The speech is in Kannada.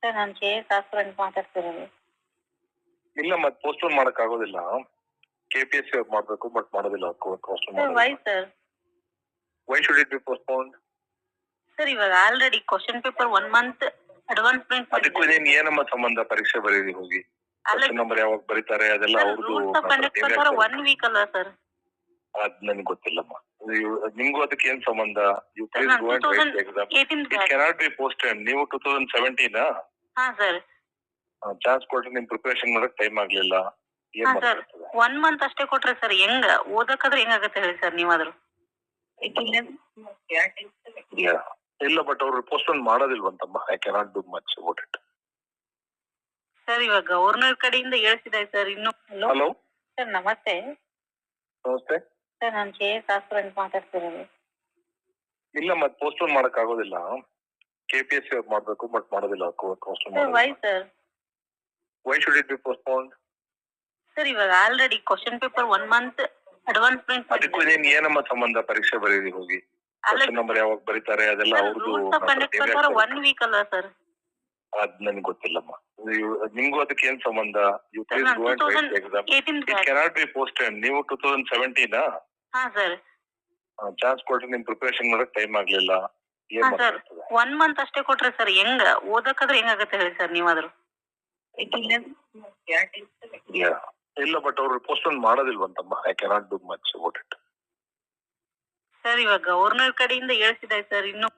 ಸರ್ ನಾನು KS ಅಂತ ಮಾತಾಡ್ತಿರೋದು. ಇಲ್ಲ ಮತ್ತೆ ಪೋಸ್ಟ್ಪೋನ್ ಮಾಡಕ್ ಆಗೋದಿಲ್ಲ. KPSC ಮಾಡ್ಬೇಕು ಬಟ್ ಮಾಡೋದಿಲ್ಲ. Sir why sir? Why should it be postponed? Sir ಇವಾಗ already question paper 1 month advance print ಅದಕ್ಕೂ ಏನಮ್ಮ ಸಂಬಂಧ? ಪರೀಕ್ಷೆ ಬರೀರಿ ಹೋಗಿ. ಕ್ವಶನ್ ನಂಬರ್ ಯಾವಾಗ ಬರೀತಾರೆ ಅದೆಲ್ಲ ಅವ್ರದ್ದು ಪ್ರಕಾರ 1 ವೀಕ್ ಅಲ್ವಾ ಸರ್? ಅದ್ ನನ್ಗೆ ಗೊತ್ತಿಲ್ಲಮ್ಮ. ನಿಮ್ಗೂ ಅದಕ್ಕೆ ಏನ್ ಸಂಬಂಧ? You please go and write exam. It cannot be posted. ನೀವು 2017 ಹಾ ಸರ್. ಚಾನ್ಸ್ ಕೊಟ್ರೆ ನಿಮ್ ಪ್ರಿಪರೇಷನ್ ಮಾಡಕ್ ಟೈಮ್ ಆಗ್ಲಿಲ್ಲ. ಏನ್ ಸರ್ 1 ಮಂತ್ ಅಷ್ಟೇ ಕೊಟ್ರೆ ಸರ್ ಹೆಂಗ ಓದಕ್ಕಾದ್ರೆ ಹೆಂಗಾಗತ್ತೆ ಹೇಳಿ ಸರ್ ನೀವಾದ್ರು? ಇಲ್ಲ ಬಟ್ ಅವ್ರು ಪೋಸ್ಟ್ಪೋನ್ ಮಾಡೋದಿಲ್ವಂತಮ್ಮ. I cannot do much about it. Sir ಇವಾಗ ಗವರ್ನರ್ ಕಡೆಯಿಂದ ಹೇಳ್ತಿದ್ದಾರೆ ಸರ್. ಇನ್ನು ಹಲೋ ಸರ್ ನಮಸ್ತೆ. ನಮಸ್ತೆ ಸರ್ ನಾನು KS ಅಂತ ಮಾತಾಡ್ತಿರೋದು. ಇಲ್ಲ ಮತ್ತೆ ಪೋಸ್ಟ್ಪೋನ್ ಮಾಡಕ್ ಆಗೋದಿಲ್ಲ. KPSC ಮಾಡ್ಬೇಕು ಬಟ್ ಮಾಡೋದಿಲ್ಲ. Sir why sir? Why should it be postponed? Sir ಇವಾಗ already question paper 1 month advance print ಅದಕ್ಕೂ ಏನಮ್ಮ ಸಂಬಂಧ? ಪರೀಕ್ಷೆ ಬರೀರಿ ಹೋಗಿ. ಕ್ವಶನ್ ನಂಬರ್ ಯಾವಾಗ ಬರೀತಾರೆ ಅದೆಲ್ಲ ಅವ್ರದ್ದು ಪ್ರಕಾರ 1 ವೀಕ್ ಅಲ್ವಾ ಸರ್? ಅದ್ ನನ್ಗೆ ಗೊತ್ತಿಲ್ಲಮ್ಮ. ನಿಮ್ಗೂ ಅದಕ್ಕೆ ಏನ್ ಸಂಬಂಧ? You please go and write exam. It cannot be posted. ನೀವು 2017 ಹಾ ಸರ್. ಚಾನ್ಸ್ ಕೊಟ್ರೆ ನಿಮ್ ಪ್ರಿಪರೇಷನ್ ಮಾಡಕ್ ಟೈಮ್ ಆಗ್ಲಿಲ್ಲ. ಏನ್ ಸರ್ 1 ಮಂತ್ ಅಷ್ಟೇ ಕೊಟ್ರೆ ಸರ್ ಹೆಂಗ ಓದಕ್ಕಾದ್ರೆ ಹೆಂಗಾಗತ್ತೆ ಹೇಳಿ ಸರ್ ನೀವಾದ್ರು? ಇಲ್ಲ ಬಟ್ ಅವ್ರು ಪೋಸ್ಟ್ಪೋನ್ ಮಾಡೋದಿಲ್ವಂತಮ್ಮ. I cannot do much about it. Sir ಇವಾಗ ಗವರ್ನರ್ ಕಡೆಯಿಂದ ಹೇಳ್ತಿದ್ದಾರೆ ಸರ್. ಇನ್ನು